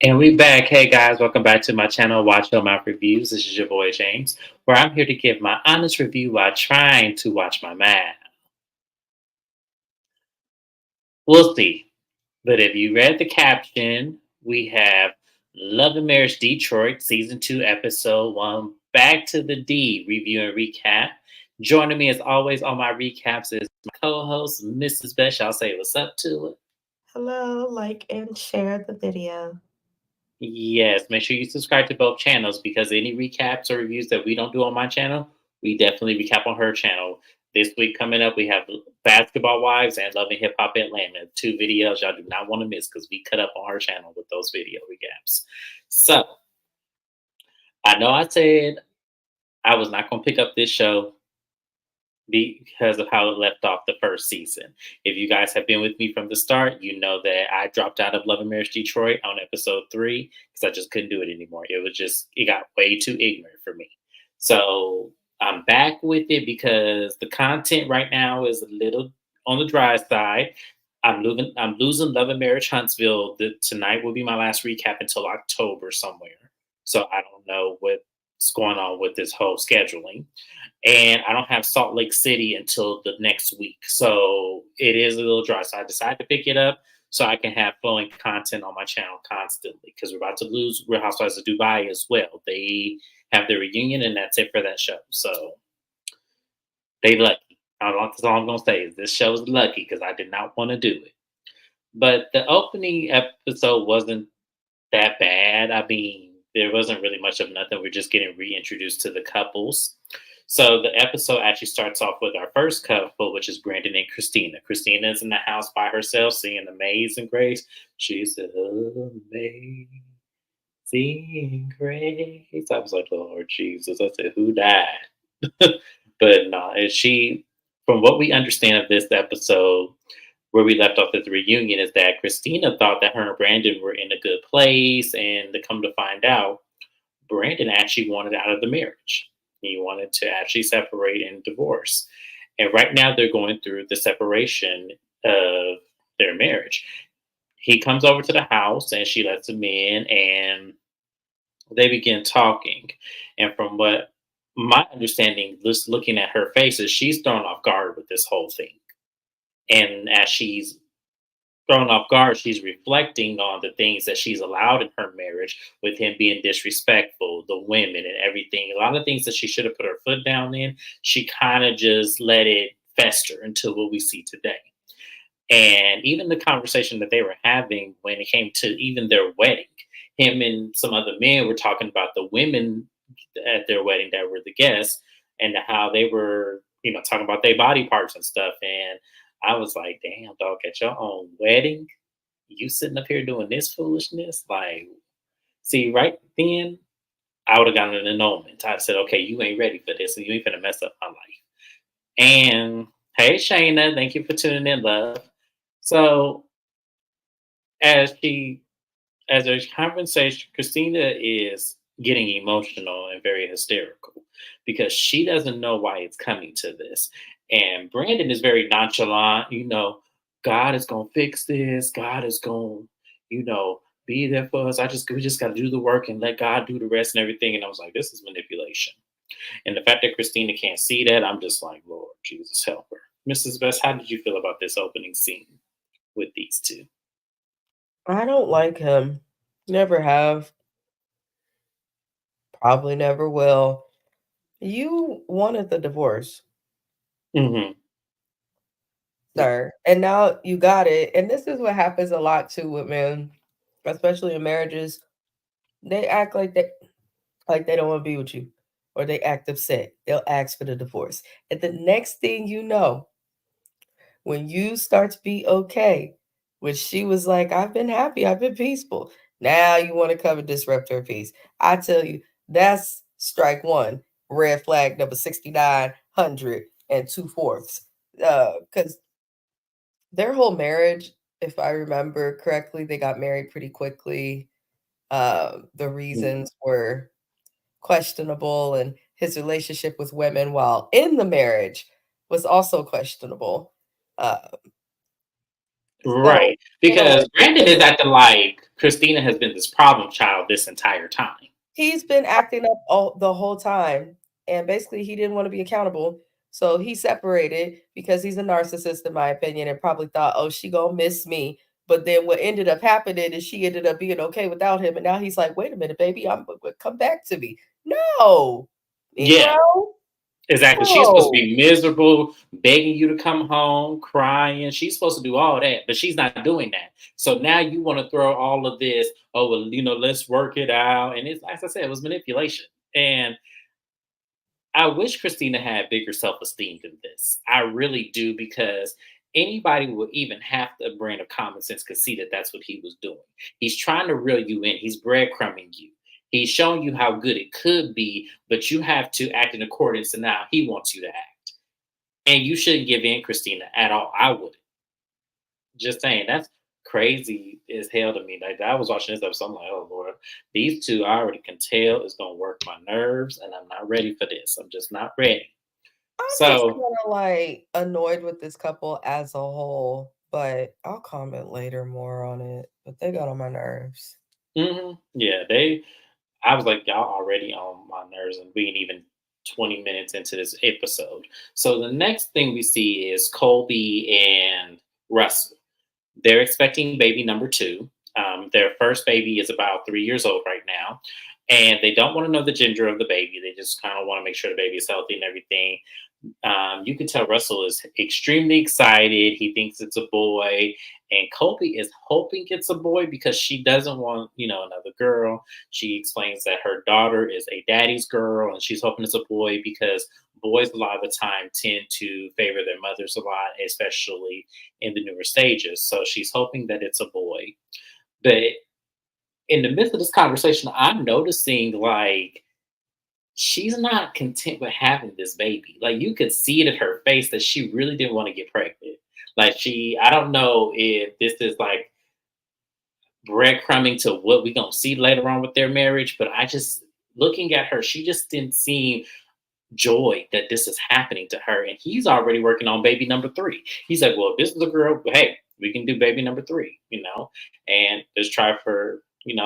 And we back. Hey guys, welcome back to my channel, Watch Your Mouth Reviews. This is your boy James, where I'm here to give my honest review while trying to watch my mouth. We'll see. But if you read the caption, we have Love and Marriage Detroit, Season 2, Episode 1, Back to the D, review and recap. Joining me as always on my recaps is my co-host, Mrs. Best. I'll say what's up to it. Hello, like and share the video. Yes, make sure you subscribe to both channels because any recaps or reviews that we don't do on my channel, we definitely recap on her channel. This week coming up, we have Basketball Wives and Love and Hip Hop Atlanta. Two videos y'all do not want to miss because we cut up on her channel with those video recaps. So, I know I said I was not going to pick up this show because of how it left off the first season. If you guys have been with me from the start, you know that I dropped out of Love and Marriage Detroit on episode 3 because I just couldn't do it anymore. It got way too ignorant for me. So I'm back with it because the content right now is a little on the dry side. I'm losing Love and Marriage Huntsville. Tonight will be my last recap until October somewhere. So I don't know what's going on with this whole scheduling, and I don't have Salt Lake City until the next week. So it is a little dry. So I decided to pick it up so I can have flowing content on my channel constantly because we're about to lose Real Housewives of Dubai as well. They have their reunion, and that's it for that show. So they lucky. That's all I'm gonna say is this show's lucky because I did not want to do it. But the opening episode wasn't that bad. I mean, there wasn't really much of nothing. We're just getting reintroduced to the couples. So the episode actually starts off with our first couple, which is Brandon and Christina. Christina is in the house by herself singing Amazing Grace. She said, Amazing Grace. I was like, Lord Jesus. I said, who died? But no, and she, from what we understand of this episode, where we left off at the reunion, is that Christina thought that her and Brandon were in a good place, and to come to find out, Brandon actually wanted out of the marriage. He wanted to actually separate and divorce. And right now, they're going through the separation of their marriage. He comes over to the house, and she lets him in, and they begin talking. And from what my understanding, just looking at her face, is she's thrown off guard with this whole thing. And as she's thrown off guard, she's reflecting on the things that she's allowed in her marriage with him being disrespectful, the women and everything. A lot of things that she should have put her foot down in, she kind of just let it fester until what we see today. And even the conversation that they were having when it came to even their wedding, him and some other men were talking about the women at their wedding that were the guests and how they were, talking about their body parts and stuff. And I was like, damn, dog, at your own wedding, you sitting up here doing this foolishness? Like, see, right then, I would have gotten an annulment. I said, okay, you ain't ready for this, and you ain't gonna mess up my life. And hey, Shayna, thank you for tuning in, love. So as she as a conversation, Christina is getting emotional and very hysterical because she doesn't know why it's coming to this. And Brandon is very nonchalant, God is gonna fix this, God is gonna, be there for us. We just gotta do the work and let God do the rest and everything. And I was like, this is manipulation. And the fact that Christina can't see that, I'm just like, Lord Jesus help her. Mrs. Best, how did you feel about this opening scene with these two? I don't like him. Never have. Probably never will. You wanted the divorce, Hmm. sir. And now you got it. And this is what happens a lot too with men, especially in marriages. They act like they don't want to be with you. Or they act upset. They'll ask for the divorce. And the next thing you know, when you start to be okay, which she was like, I've been happy, I've been peaceful. Now you want to come and disrupt her peace. I tell you, that's strike one, red flag number 6900 and 2/4. Because their whole marriage, if I remember correctly, they got married pretty quickly. The reasons were questionable, and his relationship with women while in the marriage was also questionable. Uh, So, Right. in a way, Because he's Brandon been is acting like Christina has been this problem child this entire time. he's been acting up the whole time, and basically he didn't want to be accountable. So he separated because he's a narcissist, in my opinion, and probably thought, "Oh, she gonna miss me." But then what ended up happening is she ended up being okay without him, and now he's like, "Wait a minute, baby, I'm come back to me." No, Yeah, Negro, exactly. She's supposed to no. be miserable, begging you to come home, crying. She's supposed to do all that, but she's not doing that. So now you want to throw all of this, oh, well, let's work it out. And it's, as I said, it was manipulation. And I wish Christina had bigger self esteem than this. I really do, because anybody would even have a brain of common sense could see that that's what he was doing. He's trying to reel you in. He's breadcrumbing you. He's showing you how good it could be, but you have to act in accordance to how he wants you to act. And you shouldn't give in, Christina, at all. I wouldn't. Just saying, that's crazy as hell to me. Like I was watching this episode, I'm like, oh Lord, these two I already can tell is gonna work my nerves, and I'm not ready for this. I'm just not ready. I'm just So, kind of like annoyed with this couple as a whole, but I'll comment later more on it. But they got on my nerves. yeah, they. I was like, y'all already on my nerves, and we ain't even 20 minutes into this episode. So the next thing we see is Colby and Russell. They're expecting baby number two. Their first baby is about 3 years old right now, and they don't want to know the gender of the baby. They just kind of want to make sure the baby is healthy and everything. You can tell Russell is extremely excited. He thinks it's a boy, and Colby is hoping it's a boy because she doesn't want, another girl. She explains that her daughter is a daddy's girl, and she's hoping it's a boy because boys a lot of the time tend to favor their mothers a lot, especially in the newer stages. So she's hoping that it's a boy. But in the midst of this conversation, I'm noticing like she's not content with having this baby. Like you could see it in her face that she really didn't want to get pregnant. Like I don't know if this is like breadcrumbing to what we're gonna see later on with their marriage, but I just looking at her, she just didn't seem joy that this is happening to her. And he's already working on baby number three. He's like, well, if this is a girl, hey, we can do baby number three, and just try for,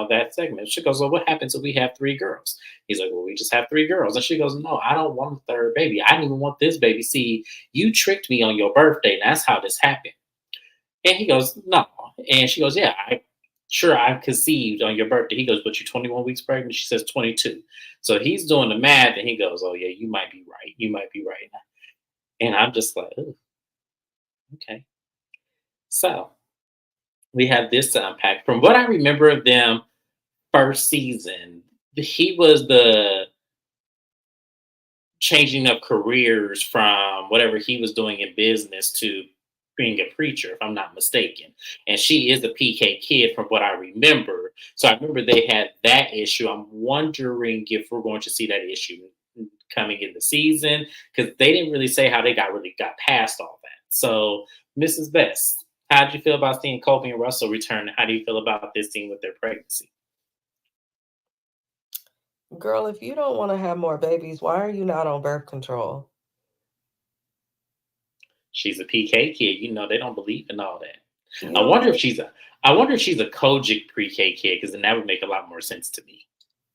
that segment. She goes, well, what happens if we have three girls? He's like, well, we just have three girls. And she goes, no, I don't want a third baby. I didn't even want this baby. See, you tricked me on your birthday. And that's how this happened. And he goes, no. And she goes, yeah, I conceived on your birthday. He goes, but you're 21 weeks pregnant? She says 22. So he's doing the math and he goes, oh, yeah, you might be right. You might be right. And I'm just like, oh, okay. So we have this to unpack. From what I remember of them first season, he was the changing of careers from whatever he was doing in business to being a preacher, if I'm not mistaken. And she is a PK kid from what I remember. So I remember they had that issue. I'm wondering if we're going to see that issue coming in the season, because they didn't really say how they really got past all that. So, Mrs. Best, how did you feel about seeing Colby and Russell return? How do you feel about this scene with their pregnancy? Girl, if you don't want to have more babies, why are you not on birth control? She's a PK kid. They don't believe in all that. You I don't wonder think if she's a I wonder if she's a Kojic pre-K kid, because then that would make a lot more sense to me.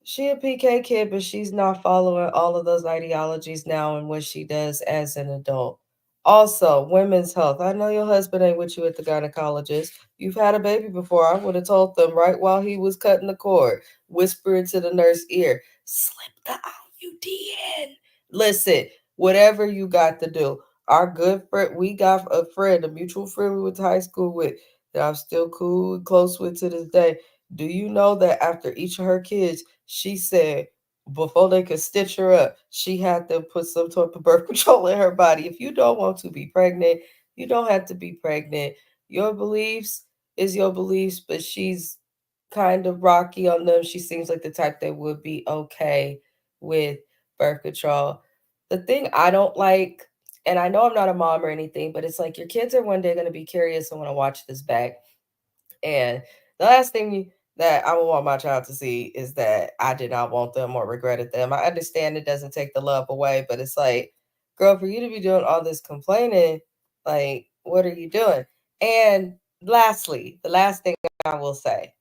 she a PK kid, but she's not following all of those ideologies now and what she does as an adult. Also, women's health. I know your husband ain't with you at the gynecologist. You've had a baby before. I would have told them right while he was cutting the cord, whisper into the nurse ear, slip the IUD in. Listen, whatever you got to do. Our good friend, we got a friend, a mutual friend we went to high school with, that I'm still cool and close with to this day. Do you know that after each of her kids, she said before they could stitch her up, she had to put some type of birth control in her body. If you don't want to be pregnant, you don't have to be pregnant. Your beliefs is your beliefs, but she's kind of rocky on them. She seems like the type that would be okay with birth control. The thing I don't like, and I know I'm not a mom or anything, but it's like your kids are one day going to be curious and want to watch this back. And the last thing that I would want my child to see is that I did not want them or regretted them. I understand it doesn't take the love away, but it's like, girl, for you to be doing all this complaining, like, what are you doing? And lastly, the last thing I will say,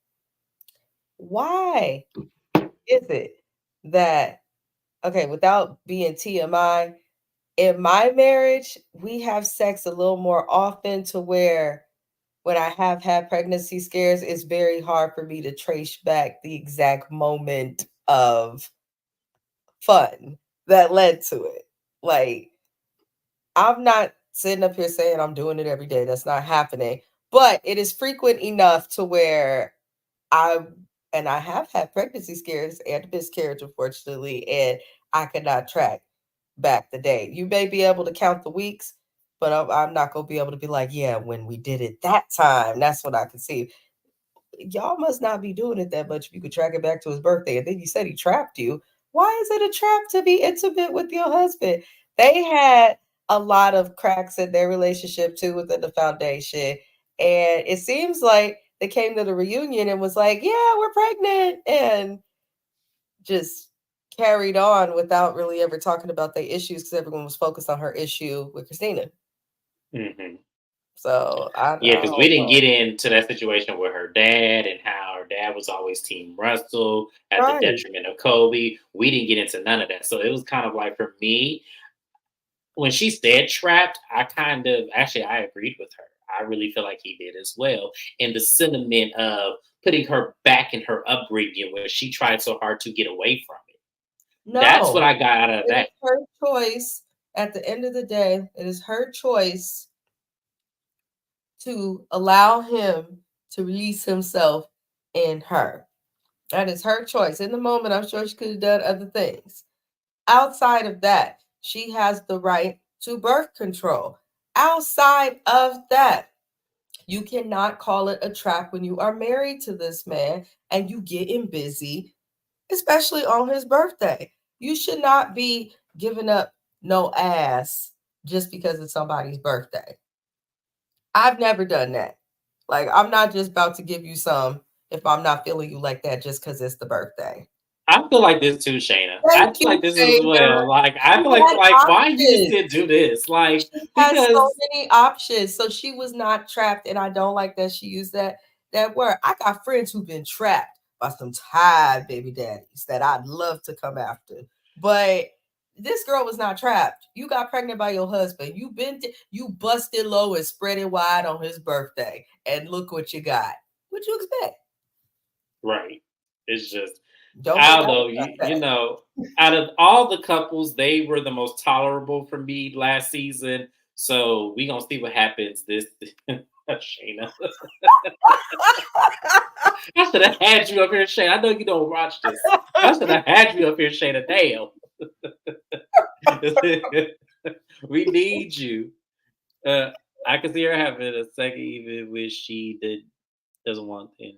why is it that, okay, without being TMI, in my marriage, we have sex a little more often to where when I have had pregnancy scares, it's very hard for me to trace back the exact moment of fun that led to it. Like, I'm not sitting up here saying I'm doing it every day. That's not happening. But it is frequent enough to where I I have had pregnancy scares and miscarriage, unfortunately, and I cannot track back the day. You may be able to count the weeks, but I'm not gonna be able to be like, yeah, when we did it that time, that's what I can see. Y'all must not be doing it that much if you could track it back to his birthday. And then you said he trapped you. Why is it a trap to be intimate with your husband? They had a lot of cracks in their relationship too within the foundation. And it seems like they came to the reunion and was like, yeah, we're pregnant. And just carried on without really ever talking about their issues because everyone was focused on her issue with Christina. Hmm. So I Yeah, because we don't didn't know. get into that situation with her dad and how her dad was always Team Russell at the Right. detriment of Kobe. We didn't get into none of that. So it was kind of like for me, when she said trapped, I kind of actually I agreed with her. I really feel like he did as well. And the sentiment of putting her back in her upbringing where she tried so hard to get away from it. That's what No. I got out of It that. is her choice. At the end of the day, it is her choice to allow him to release himself in her. That is her choice. In the moment, I'm sure she could have done other things. Outside of that, she has the right to birth control. Outside of that, you cannot call it a trap when you are married to this man and you getting busy, especially on his birthday. You should not be giving up no ass just because it's somebody's birthday. I've never done that. Like, I'm not just about to give you some if I'm not feeling you like that just because it's the birthday. I feel like this too, Shayna. I Thank feel you, like this as Shayna. well. Like I She feel like had why you just options. didn't do this? Like She has so because many options. So she was not trapped, and I don't like that she used that word. I got friends who've been trapped by some tired baby daddies that I'd love to come after. But this girl was not trapped. You got pregnant by your husband. You busted low and spread it wide on his birthday. And look what you got. What you expect? right. It's just Don't I make don't eye know, contact. out of all the couples, they were the most tolerable for me last season. So we gonna see what happens this Shayna. I should have had you up here, Shayna. I know you don't watch this. I should have had you up here, Shayna. Damn. We need you. Uh, I can see her having a second, even when doesn't want to.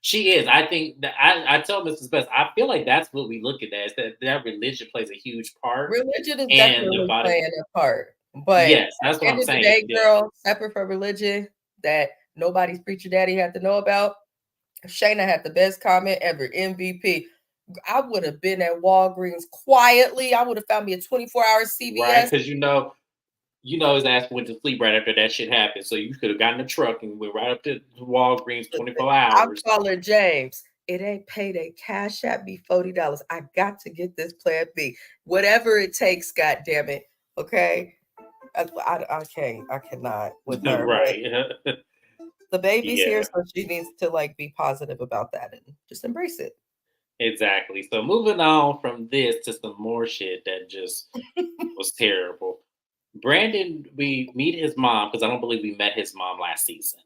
She is. I think that I told Mrs. Best. I feel like that's what we look at as that religion plays a huge part Religion is in the definitely body. playing a part, but Yes, at that's the what end I'm of the saying. day, Yeah, girl, separate from religion that nobody's preacher daddy had to know about, Shayna had the best comment ever, MVP. I would have been at Walgreens quietly. I would have found me a 24-hour right. CVS. Because his ass went to sleep right after that shit happened. So you could have gotten a truck and went right up to Walgreens Listen, 24 I'm hours. calling James. It ain't payday. Cash at me $40. I got to get this plan B. Whatever it takes, God damn it. Okay. I can't. I cannot with her. But Right. the baby's here, Yeah. so she needs to like be positive about that and just embrace it. Exactly. So moving on from this to some more shit that just was terrible. Brandon, we meet his mom because I don't believe we met his mom last season.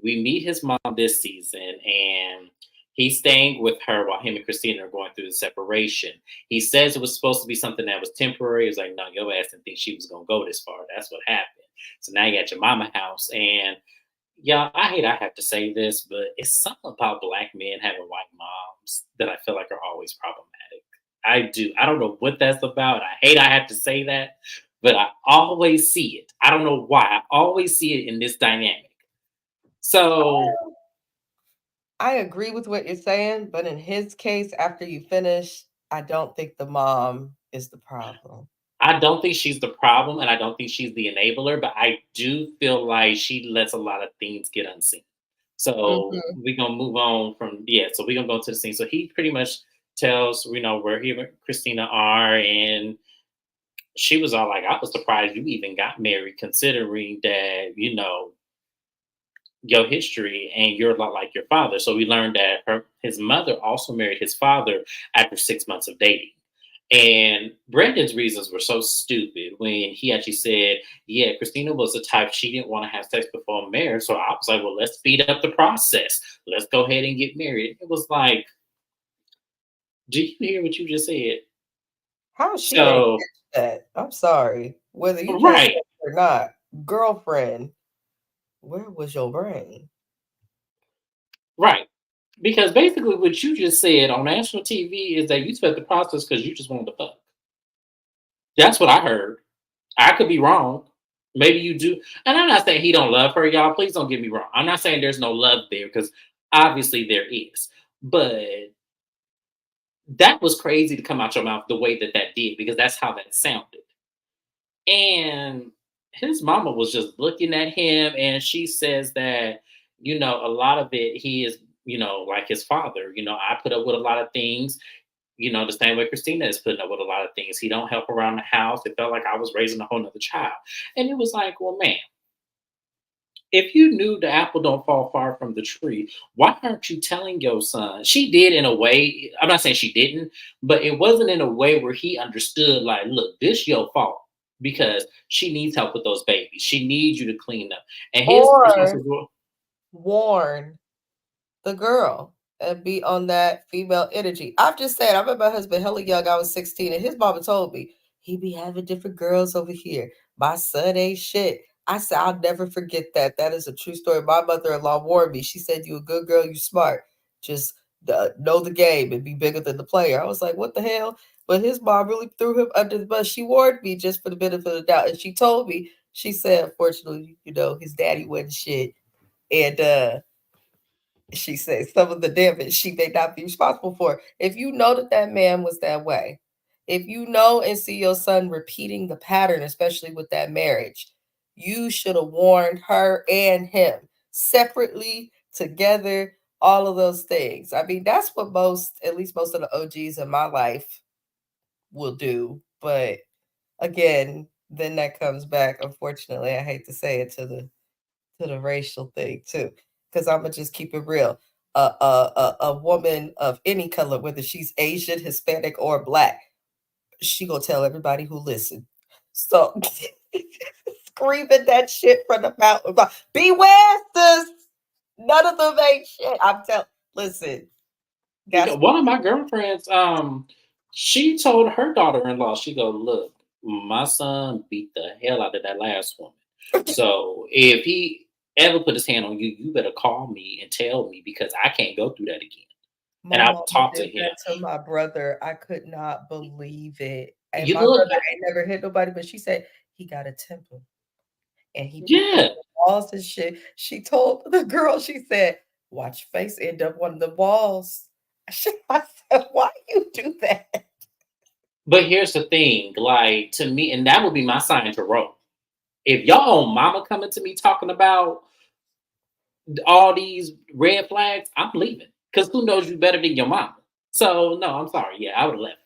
We meet his mom this season, and he's staying with her while him and Christina are going through the separation. He says it was supposed to be something that was temporary. He's like, no, your ass didn't think she was gonna go this far. That's what happened. So now you at your mama house, and yeah, I have to say this, but it's something about black men having white moms that I feel like are always problematic. I do. I don't know what that's about. I have to say that, but I always see it. I don't know why. I always see it in this dynamic. So I agree with what you're saying, but in his case, after you finish, I don't think the mom is the problem. I don't think she's the problem, and I don't think she's the enabler, but I do feel like she lets a lot of things get unseen. So Mhm. we're gonna move on from so we're gonna go to the scene. So he pretty much tells, where he and Christina are, and she was all like, I was surprised you even got married, considering that, your history and you're a lot like your father. So we learned that his mother also married his father after 6 months of dating. And Brendan's reasons were so stupid when he actually said, yeah, Christina was the type she didn't want to have sex before marriage. So I was like, well, let's speed up the process. Let's go ahead and get married. It was like, do you hear what you just said? How she ain't So, catch that? I'm sorry. Whether you pay right, attention or not, girlfriend, where was your brain? right. Because basically what you just said on national TV is that you sped the process because you just wanted to fuck. That's what I heard. I could be wrong. Maybe you do. And I'm not saying he don't love her, y'all. Please don't get me wrong. I'm not saying there's no love there because obviously there is. But that was crazy to come out your mouth the way that that did because that's how that sounded. And his mama was just looking at him and she says that, a lot of it, he is, like his father. I put up with a lot of things, the same way Christina is putting up with a lot of things. He don't help around the house. It felt like I was raising a whole nother child. And it was like, well, man, if you knew the apple don't fall far from the tree, why aren't you telling your son? She did in a way. I'm not saying she didn't, but it wasn't in a way where he understood, like, look, this your fault because she needs help with those babies. She needs you to clean up. And his response Or was, warn the girl and be on that female energy. I'm just saying, I remember my husband hella young. I was 16, and his mama told me he be having different girls over here. My son ain't shit. I said, I'll never forget that. That is a true story. My mother-in-law warned me. She said, you a good girl, you smart. Just know the game and be bigger than the player. I was like, what the hell? But his mom really threw him under the bus. She warned me just for the benefit of the doubt. And she told me, she said, unfortunately, his daddy wasn't shit. And she said some of the damage she may not be responsible for. If you know that that man was that way, if you know and see your son repeating the pattern, especially with that marriage, you should have warned her and him separately, together, all of those things. I mean, that's what at least most of the OGs in my life will do. But again, then that comes back, unfortunately, I hate to say it, to the racial thing too, because I'm gonna just keep it real. A woman of any color, whether she's Asian, Hispanic, or black, she gonna tell everybody who listen. So screaming that shit from the mountain, beware, sis. None of them ain't shit. I'm telling. Listen, that's one of my girlfriends, she told her daughter-in-law, she go, look, my son beat the hell out of that last woman. So if he ever put his hand on you, you better call me and tell me because I can't go through that again. my And I mama will talk to did him. that to my brother. I could not believe it. And You my look, brother ain't never hit nobody, but she said he got a temper. And he be yeah. climbing walls and shit. She told the girl, she said, watch your face end up one of the walls. I said, why you do that? But here's the thing, like to me, and that would be my sign to roll. If y'all own mama coming to me talking about all these red flags, I'm leaving. Because who knows you better than your mama? So no, I'm sorry. Yeah, I would have left.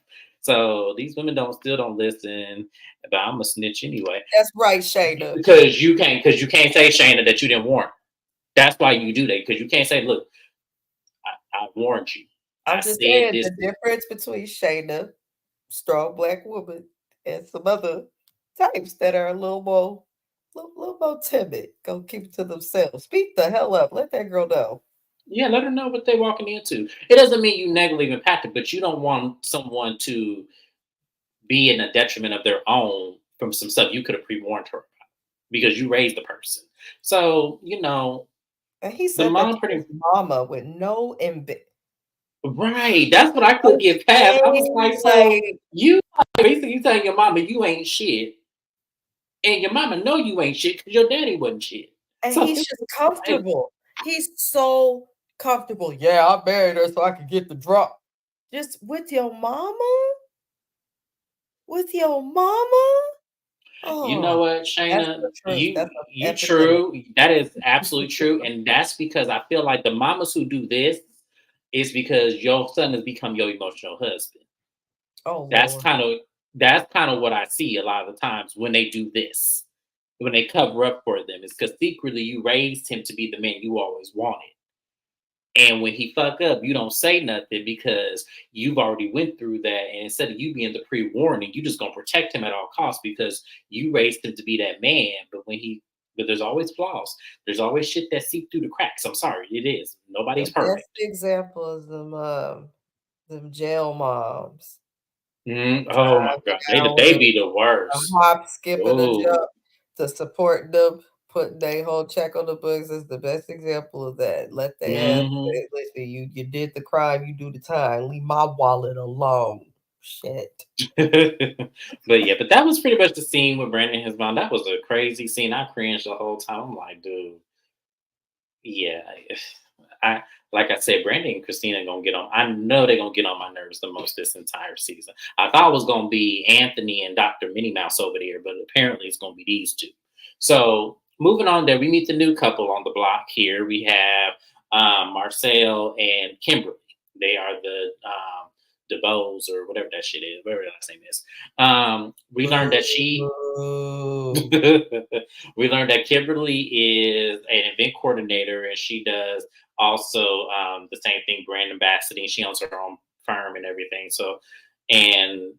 So these women still don't listen, but I'm a snitch anyway. That's right, Shayna. Because you can't say Shayna that you didn't warn. That's why you do that because you can't say, look, I warned you. I I'm just said saying this. the difference between Shayna, strong black woman, and some other types that are a little more timid. Go keep it to themselves. Speak the hell up. Let that girl know. Yeah, let her know what they're walking into. It doesn't mean you negatively impacted, but you don't want someone to be in a detriment of their own from some stuff you could have pre-warned her about because you raised the person. So, And he the said that mom to his pretty mama with no right. That's what I couldn't get past. I was like, so like, you basically telling your mama you ain't shit, and your mama know you ain't shit because your daddy wasn't shit. and So he's it's just like, comfortable. He's so comfortable. Yeah, I married her so I could get the drop. Just with your mama? with your mama? You Oh, know what, that's Shayna? the truth. That's an You epidemic. true. That is absolutely true, and that's because I feel like the mamas who do this is because your son has become your emotional husband. Oh, That's Lord. kind of that's kind of what I see a lot of the times when they do this. When they cover up for them, is because secretly you raised him to be the man you always wanted. And when he fuck up, you don't say nothing because you've already went through that. And instead of you being the pre-warning, you just gonna protect him at all costs because you raised him to be that man. But there's always flaws. There's always shit that seep through the cracks. I'm sorry, it is. The Nobody's best perfect. example is them jail moms. Oh my Time to god, they download be the a worst. hop, skip, and a Oh, jump to support them, put their whole check on the books is the best example of that. Let they ass hmm say, "Listen, you did the crime, you do the time. Leave my wallet alone." Shit. but that was pretty much the scene with Brandon and his mom. That was a crazy scene. I cringed the whole time. I'm like, dude, yeah. I like I said, Brandon and Christina gonna get on. I know they're gonna get on my nerves the most this entire season. I thought it was gonna be Anthony and Dr. Minnie Mouse over there, but apparently it's gonna be these two. So moving on there, we meet the new couple on the block here. We have Marcel and Kimberly. They are the DeBose or whatever that shit is, whatever that last name is. We learned that she Boo. we learned that Kimberly is an event coordinator and she does also the same thing, brand ambassador. She owns her own firm and everything. So, and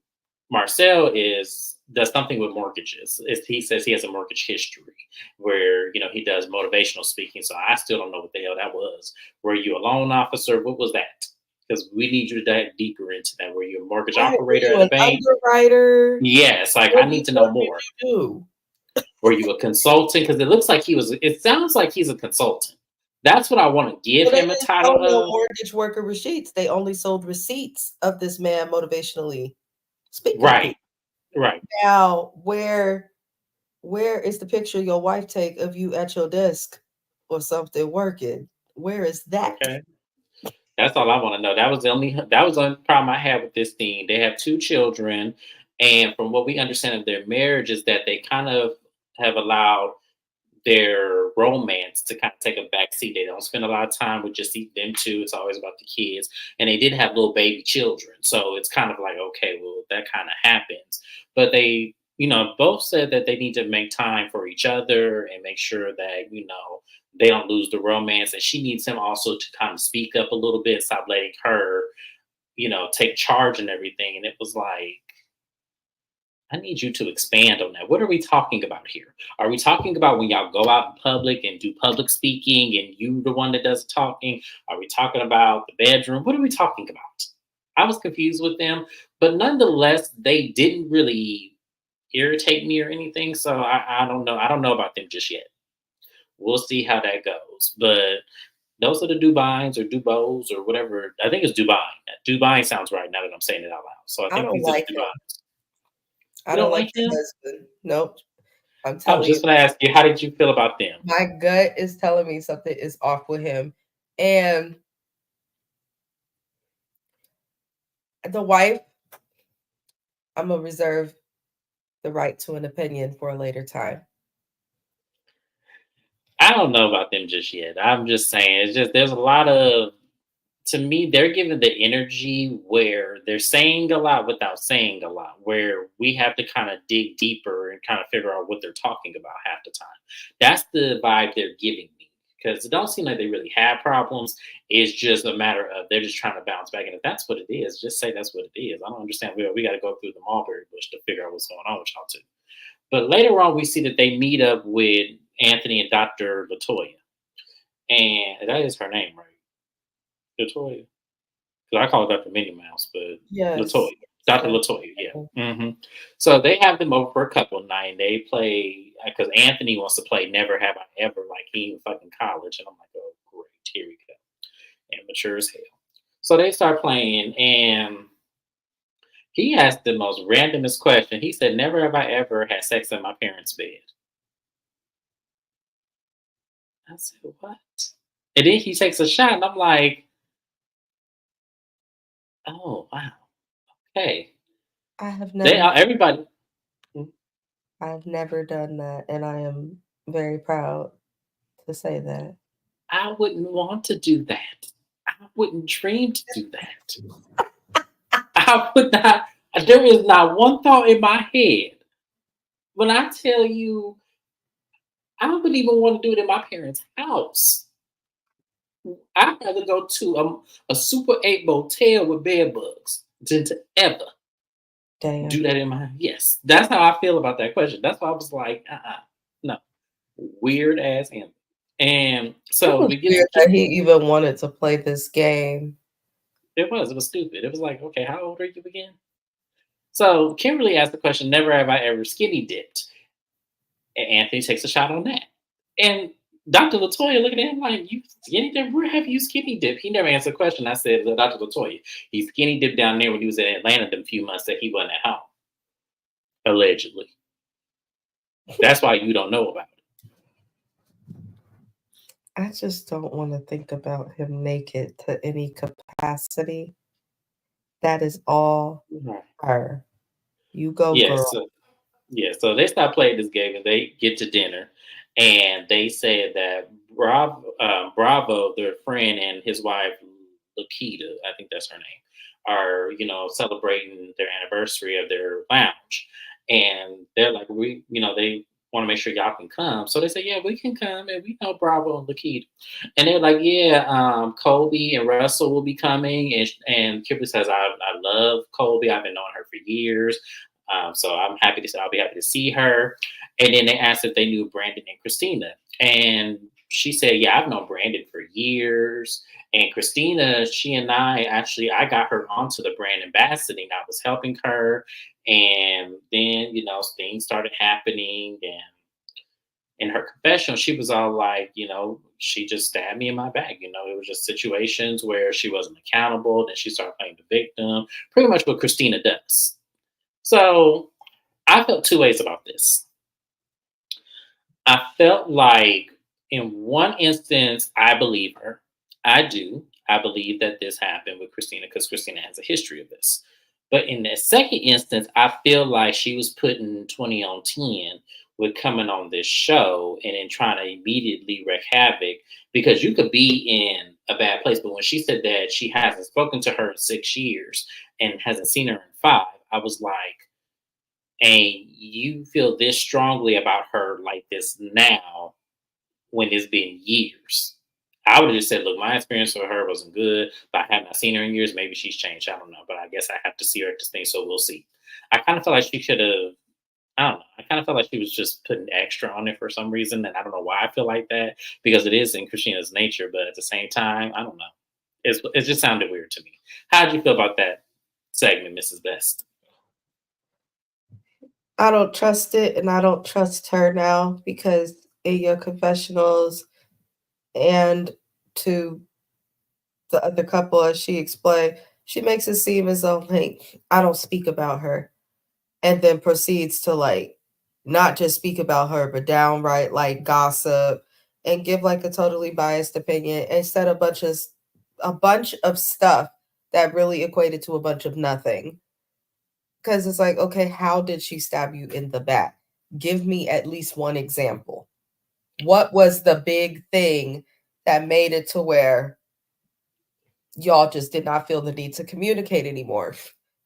Marcel does something with mortgages. He says he has a mortgage history where he does motivational speaking. So I still don't know what the hell that was. Were you a loan officer? What was that? Because we need you to dive deeper into that. Were you a mortgage Right, were operator you at a an bank? underwriter? Yes, like I need to What know did more. you do? Were you a consultant? Because it looks like it sounds like he's a consultant. That's what I want to give Well, they him a didn't sell title no of. mortgage worker receipts. They only sold receipts of this man motivationally speaking to Right, people. right. Now, where is the picture your wife take of you at your desk or something working? Where is that? Okay. That's all I want to know. That was the only problem I had with this scene. They have two children, and from what we understand of their marriage is that they kind of have allowed their romance to kind of take a back seat. They don't spend a lot of time with just them two. It's always about the kids. And they did have little baby children. So it's kind of like, okay, well, that kind of happens. But they, both said that they need to make time for each other and make sure that, they don't lose the romance. And she needs him also to kind of speak up a little bit, stop letting her, take charge and everything. And it was like, I need you to expand on that. What are we talking about here? Are we talking about when y'all go out in public and do public speaking and you the one that does the talking? Are we talking about the bedroom? What are we talking about? I was confused with them, but nonetheless, they didn't really irritate me or anything. So I don't know. I don't know about them just yet. We'll see how that goes. But those are the Dubines or Dubos or whatever. I think it's Dubine. Dubine sounds right now that I'm saying it out loud. So I I think don't these are the like him. Dubines. I You don't don't like like the him? husband. Nope. I'm I was telling you, just gonna ask you, how did you feel about them? my gut is telling me something is off with him. And the wife, I'm gonna reserve the right to an opinion for a later time. I don't know about them just yet. I'm just saying, it's just there's a lot of to me, they're given the energy where they're saying a lot without saying a lot, where we have to kind of dig deeper and kind of figure out what they're talking about half the time. That's the vibe they're giving me because it don't seem like they really have problems. It's just a matter of they're just trying to bounce back. And if that's what it is, just say that's what it is. I don't understand. We got to go through the mulberry bush to figure out what's going on with y'all too. But later on, we see that they meet up with Anthony and Dr. Latoya. And that is her name, right? Latoya. Because I call her Dr. Minnie Mouse, but Yes. Latoya. Dr. Yes. Latoya, yeah. So they have them over for a couple night. And they play, because Anthony wants to play Never Have I Ever, like he in fucking college. And I'm like, oh, great. Here we go. And mature as hell. So they start playing, and he asked the most randomest question. He said, never have I ever had sex in my parents' bed. I said, what? And then he takes a shot, and I'm like, oh, wow. Okay. I have They never are everybody. I've never done that, and I am very proud to say that. I wouldn't want to do that. I wouldn't dream to do that. I would not. There is not one thought in my head. When I tell you, I wouldn't even want to do it in my parents' house. I'd rather go to a Super 8 motel with bed bugs than to ever do Damn. that in my. Yes, that's how I feel about that question. That's why I was like, no, weird ass animal. And It so was we get to weird that he even wanted to play this game. it was stupid. It was like, okay, how old are you again? So Kimberly asked the question, never have I ever skinny dipped. And Anthony takes a shot on that. And Dr. Latoya looking at him like, you skinny dip? Where have you skinny dip? He never answered the question. I said, Dr. Latoya, he skinny dipped down there when he was in Atlanta them few months that he wasn't at home, allegedly. That's why you don't know about I just don't want to think about him naked to any capacity. That is all it. Right. her. You go, Yes. girl. So they stop playing this game and they get to dinner, and they said that Bravo, their friend, and his wife Lakita, I think that's her name, are celebrating their anniversary of their lounge, and they're like, they want to make sure y'all can come, so they say, yeah, we can come, and we know Bravo and Lakita, and they're like, yeah, Colby and Russell will be coming, and Kimberly says, I love Colby, I've been knowing her for years. So I'll be happy to see her. And then they asked if they knew Brandon and Christina. And she said, yeah, I've known Brandon for years. And Christina, she and I got her onto the brand ambassading. I was helping her. And then, things started happening. And in her confession, she was all like, she just stabbed me in my back. It was just situations where she wasn't accountable. Then she started playing the victim, pretty much what Christina does. So I felt two ways about this. I felt like in one instance, I believe her. I do. I believe that this happened with Christina because Christina has a history of this. But in the second instance, I feel like she was putting 20 on 10 with coming on this show and then trying to immediately wreak havoc because you could be in a bad place. But when she said that she hasn't spoken to her in 6 years and hasn't seen her in five, I was like, and you feel this strongly about her like this now when it's been years. I would have just said, look, my experience with her wasn't good, but I have not seen her in years. Maybe she's changed. I don't know. But I guess I have to see her at this thing, so we'll see. I kind of felt like she could have, I don't know. I kind of felt like she was just putting extra on it for some reason. And I don't know why I feel like that because it is in Christina's nature. But at the same time, I don't know. It just sounded weird to me. How did you feel about that segment, Mrs. Best? I don't trust it, and I don't trust her now because in your confessionals and to the other couple, as she explained, she makes it seem as though like I don't speak about her, and then proceeds to like not just speak about her, but downright like gossip and give like a totally biased opinion and said a bunch of stuff that really equated to a bunch of nothing. Because it's like, okay, how did she stab you in the back? Give me at least one example. What was the big thing that made it to where y'all just did not feel the need to communicate anymore?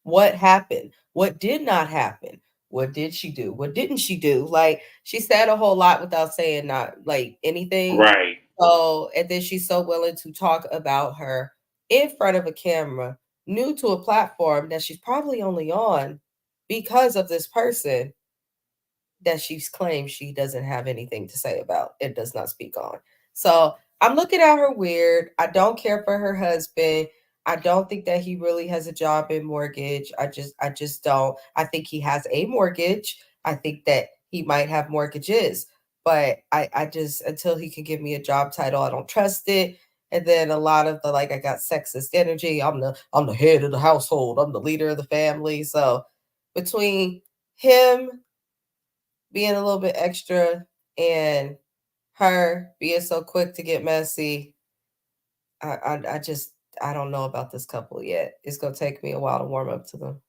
What happened? What did not happen? What did she do? What didn't she do? Like she said a whole lot without saying not like anything. Right. So, and then she's so willing to talk about her in front of a camera, new to a platform that she's probably only on because of this person that she's claimed she doesn't have anything to say about and does not speak on. So I'm looking at her weird. I don't care for her husband. I don't think that he really has a job in mortgage. I just don't. I think he has a mortgage. I think that he might have mortgages, but I just until he can give me a job title, I don't trust it. And then a lot of the like I got sexist energy. I'm the head of the household. I'm the leader of the family. So between him being a little bit extra and her being so quick to get messy, I just I don't know about this couple yet. It's gonna take me a while to warm up to them.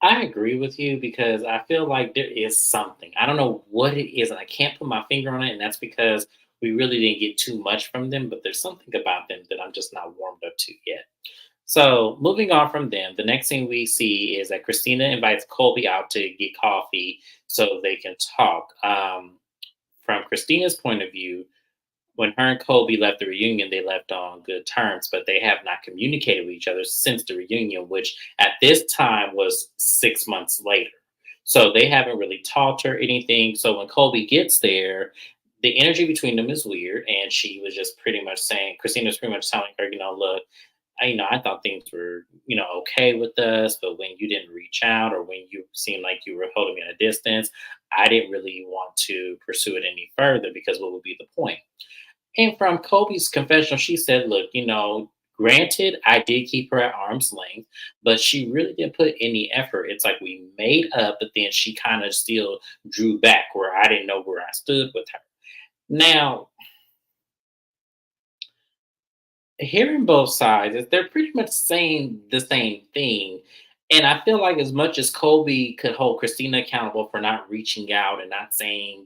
I agree with you because I feel like there is something. I don't know what it is, and I can't put my finger on it, and that's because we really didn't get too much from them, but there's something about them that I'm just not warmed up to yet. So, moving on from them, the next thing we see is that Christina invites Colby out to get coffee so they can talk. From Christina's point of view, when her and Colby left the reunion, they left on good terms, but they have not communicated with each other since the reunion, which at this time was 6 months later. So they haven't really talked or anything. So when Colby gets there, the energy between them is weird. And she was just pretty much saying, Christina was pretty much telling her, look, I thought things were, okay with us, but when you didn't reach out or when you seemed like you were holding me at a distance, I didn't really want to pursue it any further because what would be the point? And from Kobe's confessional, she said, look, granted, I did keep her at arm's length, but she really didn't put any effort. It's like we made up, but then she kind of still drew back where I didn't know where I stood with her. Now, hearing both sides, they're pretty much saying the same thing. And I feel like as much as Kobe could hold Christina accountable for not reaching out and not saying,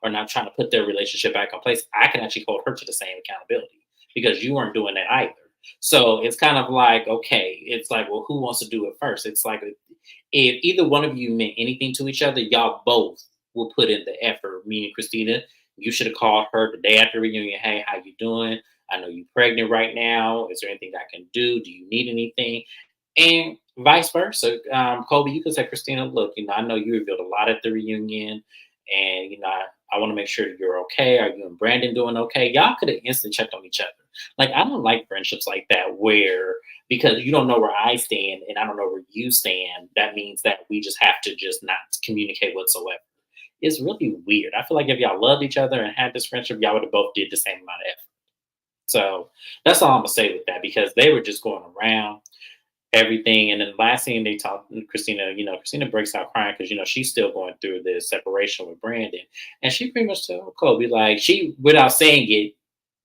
or not trying to put their relationship back in place, I can actually hold her to the same accountability because you weren't doing that either. So it's kind of like, okay, it's like, well, who wants to do it first? It's like if either one of you meant anything to each other, y'all both will put in the effort. Meaning, Christina, you should have called her the day after reunion. Hey, how you doing? I know you're pregnant right now. Is there anything I can do? Do you need anything? And vice versa. Kobe, you could say, Christina, look, I know you revealed a lot at the reunion, and I want to make sure you're okay. Are you and Brandon doing okay? Y'all could have instantly checked on each other. Like, I don't like friendships like that where because you don't know where I stand and I don't know where you stand, that means that we just have to just not communicate whatsoever. It's really weird. I feel like if y'all loved each other and had this friendship, y'all would have both did the same amount of effort. So that's all I'm gonna say with that because they were just going around everything. And then the last thing they talked, Christina, Christina breaks out crying because she's still going through this separation with Brandon, and she pretty much told Kobe like she, without saying it,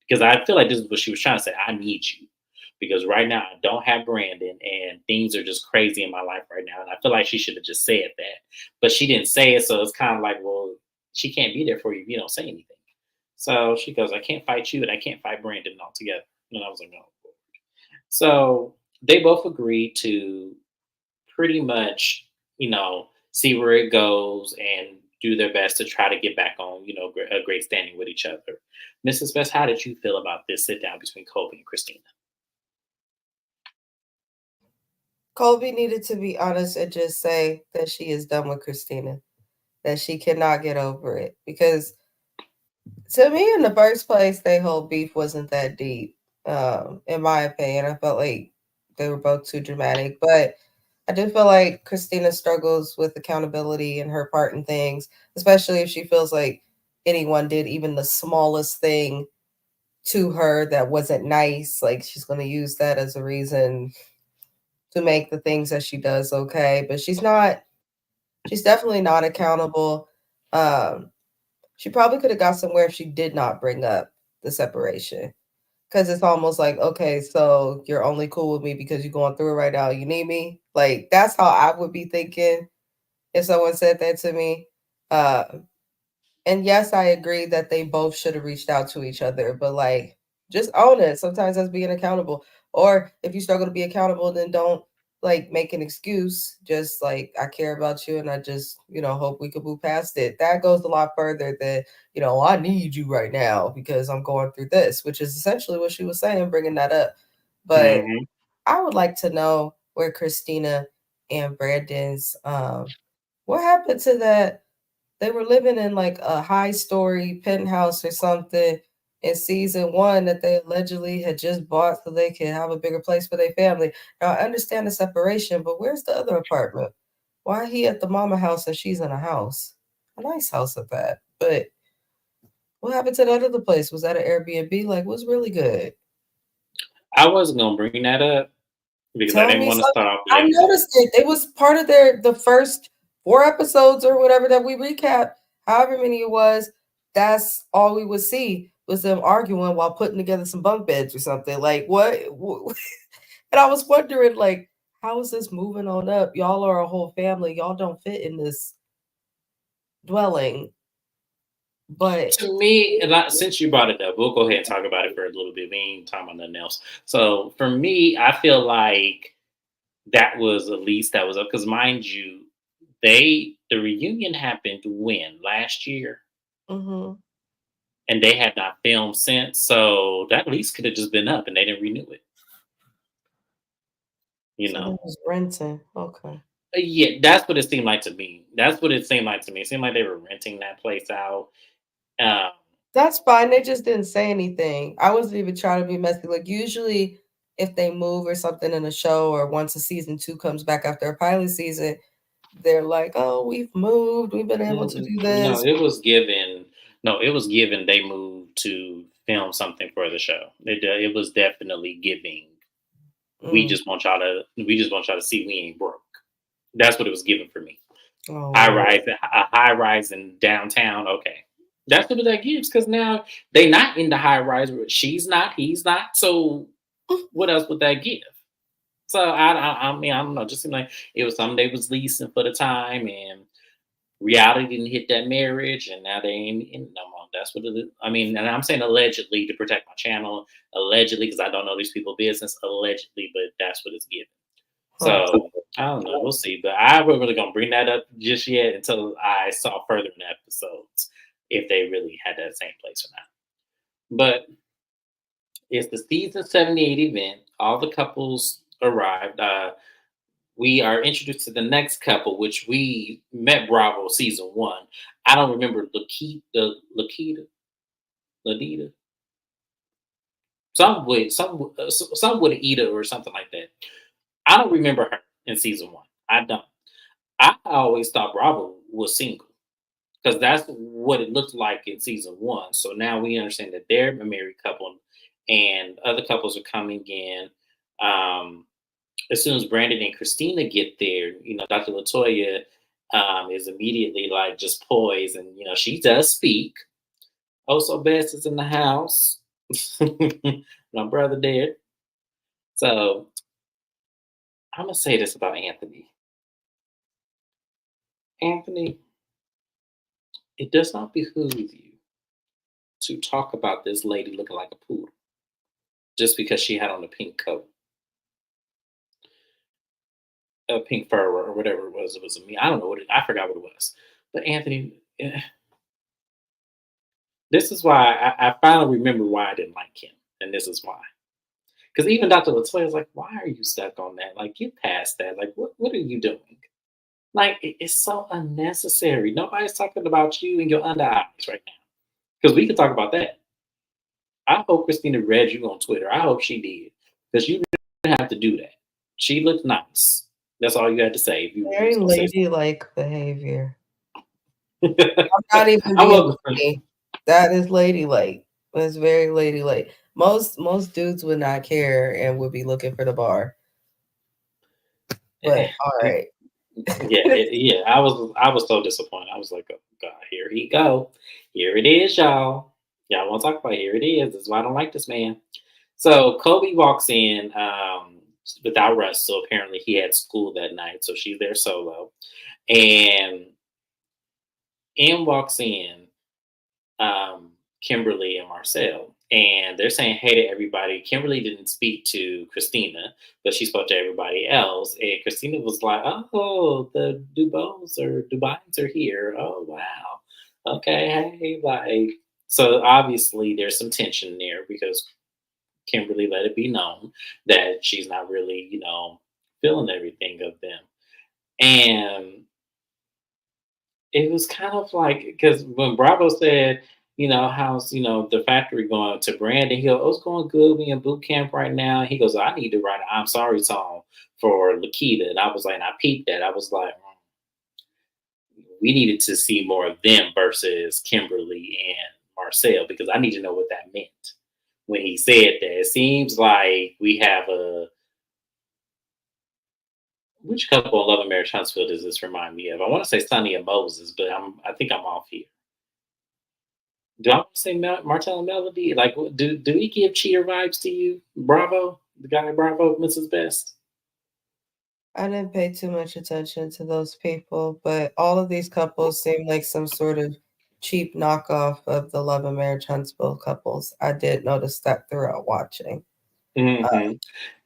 because I feel like this is what she was trying to say. I need you because right now I don't have Brandon, and things are just crazy in my life right now, and I feel like she should have just said that, but she didn't say it, so it's kind of like, well, she can't be there for you if you don't say anything. So she goes, I can't fight you, and I can't fight Brandon altogether. And I was like, no. So they both agreed to pretty much, see where it goes and do their best to try to get back on, a great standing with each other. Mrs. Best, how did you feel about this sit down between Kobe and Christina? Colby needed to be honest and just say that she is done with Christina, that she cannot get over it. Because to me, in the first place, their whole beef wasn't that deep. In my opinion, I felt like they were both too dramatic. But I do feel like Christina struggles with accountability and her part in things, especially if she feels like anyone did even the smallest thing to her that wasn't nice. Like she's going to use that as a reason to make the things that she does okay. But she's definitely not accountable. Um, she probably could have got somewhere if she did not bring up the separation. Because it's almost like, okay, so you're only cool with me because you're going through it right now. You need me. Like that's how I would be thinking if someone said that to me. Uh, and yes, I agree that they both should have reached out to each other, but like just own it. Sometimes that's being accountable. Or if you struggle to be accountable, then don't like make an excuse. Just like I care about you and I just, hope we could move past it. That goes a lot further than, I need you right now because I'm going through this, which is essentially what she was saying, bringing that up. But Hmm. I would like to know where Christina and Brandon's what happened to that they were living in like a high story penthouse or something in season one that they allegedly had just bought so they could have a bigger place for their family. Now I understand the separation, but where's the other apartment? Why he at the mama house and she's in a house? A nice house at that. But what happened to that other place? Was that an Airbnb? Like, what's really good? I wasn't gonna bring that up because I Tell didn't me want to something. start off I negative. noticed it. It was part of the first 4 episodes or whatever that we recapped, however many it was, that's all we would see was them arguing while putting together some bunk beds or something. Like, what? And I was wondering, like, how is this moving on up? Y'all are a whole family. Y'all don't fit in this dwelling. But To me, and since you brought it up, we'll go ahead and talk about it for a little bit. We ain't talking about nothing else. So for me, I feel like that was at least that was up because mind you, the reunion happened when last year, mhm. and they had not filmed since. So that at least could have just been up, and they didn't renew it. You So they know, was renting. Okay. Yeah, that's what it seemed like to me. That's what it seemed like to me. It seemed like they were renting that place out. Um, That's fine, they just didn't say anything. I wasn't even trying to be messy, like, usually, if they move or something in a show or once a season 2 comes back after a pilot season, they're like, "Oh, we've moved, we've been able to do no, this." it was given. No, it was given. They moved to film something for the show. It was definitely giving. We Mm. just want y'all to. We just want y'all to see we ain't broke. That's what it was given for me. Oh, High Lord. rise, a high rise in downtown. Okay, that's what that gives because now they not in the high rise. She's not. He's not. So what else would that give? So I mean, I don't know. Just seemed like it was something they was leasing for the time, and reality didn't hit that marriage, and now they ain't in no more. That's what it is. I mean, and I'm saying allegedly to protect my channel, allegedly because I don't know these people' business, allegedly, but that's what it's given. Huh. So I don't know. We'll see. But I wasn't really gonna bring that up just yet until I saw further in the episodes if they really had that same place or not. But it's the season 78 event. All the couples arrived. We are introduced to the next couple, which we met Bravo season one. I don't remember Ladita, some with Ida or something like that. I don't remember her in season one. I don't. I always thought Bravo was single because that's what it looked like in season one. So now we understand that they're a married couple, and other couples are coming in. Um, as soon as Brandon and Christina get there, Dr. Latoya is immediately like just poised, and she does speak. Oh, so Best is in the house. My brother there. So I'm gonna say this about Anthony. Anthony, it does not behoove you to talk about this lady looking like a poodle just because she had on a pink coat, a pink fur, or whatever it was. It was me. I don't know what I forgot what it was. But Anthony, this is why I finally remember why I didn't like him, and this is why. Because even Dr. Latoya was like, "Why are you stuck on that? Like, get past that. Like, what are you doing? Like, it's so unnecessary. Nobody's talking about you and your under eyes right now. Because we can talk about that. I hope Christina read you on Twitter. I hope she did. Because you didn't have to do that. She looked nice. That's all you had to say if you Very was gonna say ladylike behavior. something. I'm not even I being was funny. That is ladylike. That's very ladylike. Most dudes would not care and would be looking for the bar. But alright. yeah. I was so disappointed. I was like, oh God, here he go. Here it is, y'all. Y'all want to talk about it? Here it is. This is why I don't like this man. So Kobe walks in without Russ. So apparently he had school that night. So she's there solo. And in walks in Kimberly and Marcel. And they're saying hey to everybody. Kimberly didn't speak to Christina, but she spoke to everybody else. And Christina was like, oh, the Dubais are here. Oh, wow. Okay, hey, like, so obviously there's some tension there because Kimberly let it be known that she's not really, feeling everything of them. And it was kind of like because when Bravo said, how's the factory going to Brandon, he goes, oh, it's going good. We in boot camp right now. He goes, I need to write an I'm sorry song for Lakita. And I was like, and I peeped that. I was like, we needed to see more of them versus Kimberly and Marcel because I need to know what that meant when he said that. It seems like we have a which couple in Love and Marriage Huntsville does this remind me of? I want to say Sonny and Moses, but I think I'm off here. Do I want to say Martell and Melody? Like, do we give cheater vibes to you? Bravo, the guy Bravo, Mrs. Best. I didn't pay too much attention to those people, but all of these couples seem like some sort of cheap knockoff of the Love and Marriage Huntsville couples. I did notice that throughout watching. Hmm.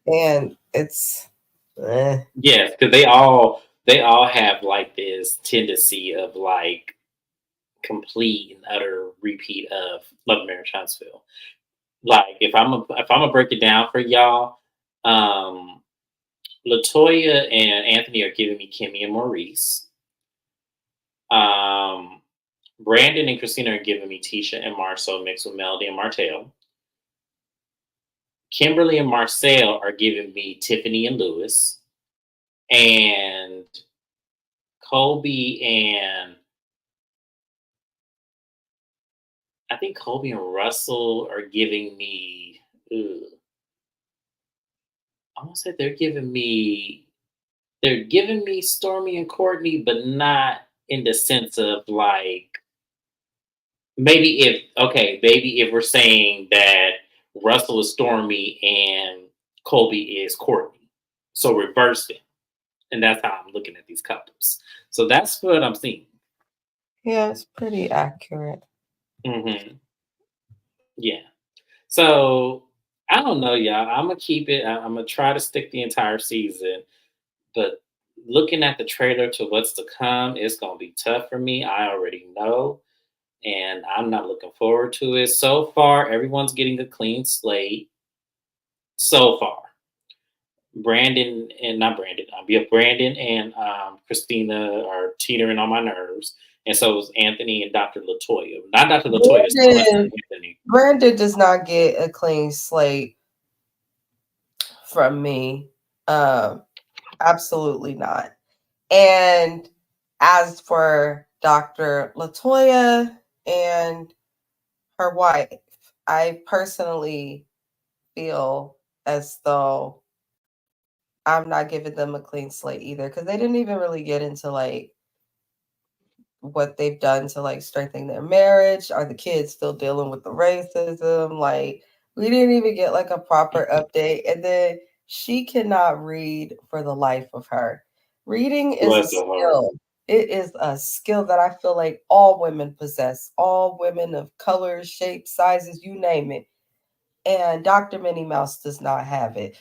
And it's Yes, because they all have like this tendency of like complete and utter repeat of Love and Marriage Huntsville. Like if I'm gonna break it down for y'all, um, Latoya and Anthony are giving me Kimmy and Maurice. Um, Brandon and Christina are giving me Tisha and Marcel mixed with Melody and Martell. Kimberly and Marcel are giving me Tiffany and Lewis. And Colby and I think Colby and Russell are giving me. Ugh, I want to say they're giving me Stormy and Courtney, but not in the sense of like maybe if we're saying that Russell is Stormy and Colby is Courtney, so reverse it, and that's how I'm looking at these couples. So that's what I'm seeing. yeah, it's pretty accurate. Hmm. Yeah. So I don't know, y'all. I'm gonna keep it. I'm gonna try to stick the entire season, but looking at the trailer to what's to come, it's gonna be tough for me. I already know, and I'm not looking forward to it. So far, everyone's getting a clean slate. So far, Brandon and not Brandon, yeah, Brandon and Christina are teetering on my nerves, and so is Anthony and Dr. Latoya. Not Dr. Latoya so much as Brandon Anthony. Brandon does not get a clean slate from me. Um, Absolutely not. And as for Dr. Latoya and her wife, I personally feel as though I'm not giving them a clean slate either because they didn't even really get into like what they've done to like strengthen their marriage. Are the kids still dealing with the racism? Like, we didn't even get like a proper update. And then she cannot read for the life of her. Reading is a Bless her heart. skill. It is a skill that I feel like all women possess, all women of colors, shapes, sizes, you name it. And Dr. Minnie Mouse does not have it.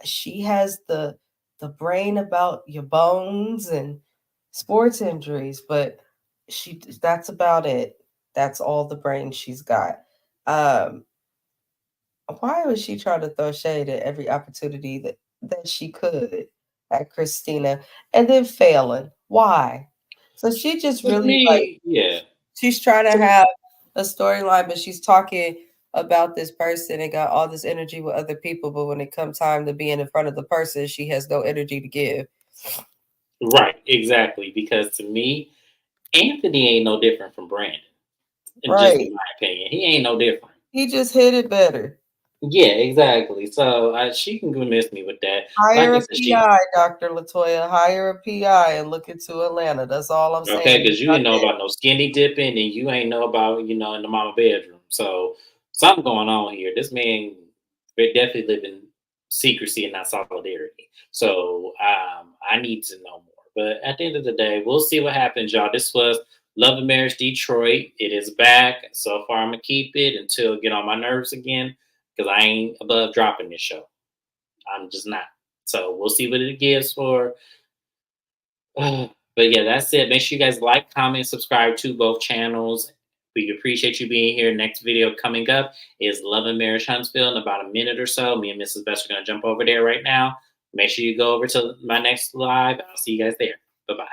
She has the brain about your bones and sports injuries, but she that's about it. That's all the brain she's got. Um, why was she trying to throw shade at every opportunity that she could at Christina and then failing? Why? So she just To really like me, yeah. she's trying to To have a storyline, but she's talking about this person and got all this energy with other people. But when it comes time to being in front of the person, she has no energy to give. Right, exactly. Because to me, Anthony ain't no different from Brandon. And just Right. in my opinion, he ain't no different. He just hit it better. Yeah, exactly. So she can miss me with that. Like Hire I a said, she PI, Dr. Latoya. Hire a PI and look into Atlanta. That's all I'm saying. okay He's because you not didn't know there. about no skinny dipping, and you ain't know about in the mama bedroom. So something going on here. This man, we're definitely living secrecy and not solidarity. So I need to know more. But at the end of the day, we'll see what happens, y'all. This was Love and Marriage Detroit. It is back. So far, I'm gonna keep it until it get on my nerves again because I ain't above dropping this show. I'm just not. So we'll see what it gives for. But yeah, that's it. Make sure you guys like, comment, subscribe to both channels. We appreciate you being here. Next video coming up is Love and Marriage Huntsville in about a minute or so. Me and Mrs. Best are going to jump over there right now. Make sure you go over to my next live. I'll see you guys there. Bye bye.